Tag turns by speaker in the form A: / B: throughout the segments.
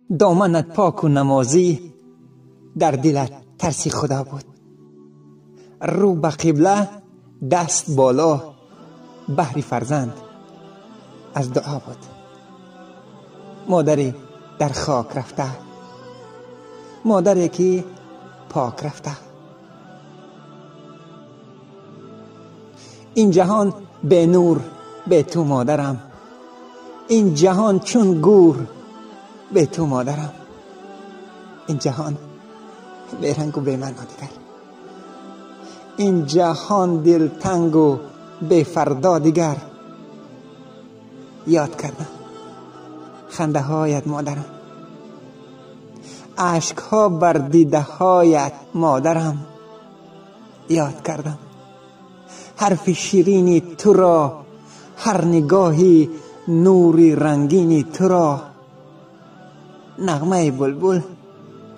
A: دامنت پاک و نمازی، در دلت ترس خدا بود. رو به قبله، دست بالا، بهر فرزند از دعا بود. مادری در خاک رفته، مادری که پاک رفته. این جهان به نور به تو مادرم، این جهان چون گور به تو مادرم. این جهان به رنگ و به معنا دیگر، این جهان دلتنگ و به فردا دیگر. یاد کردم خنده هایت مادرم، اشک ها بر دیده هایت مادرم. یاد کردم حرف شیرینی تو را، هر نگاهی نوری رنگینی تو را. نغمه بلبل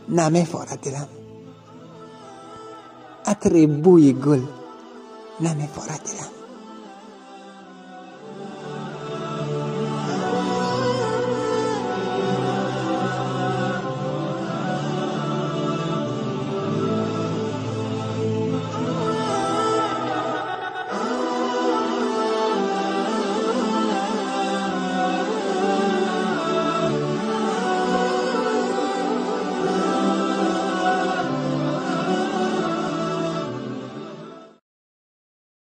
A: نمی فارد دلم، عطر بوی گل نمی فارد دلم.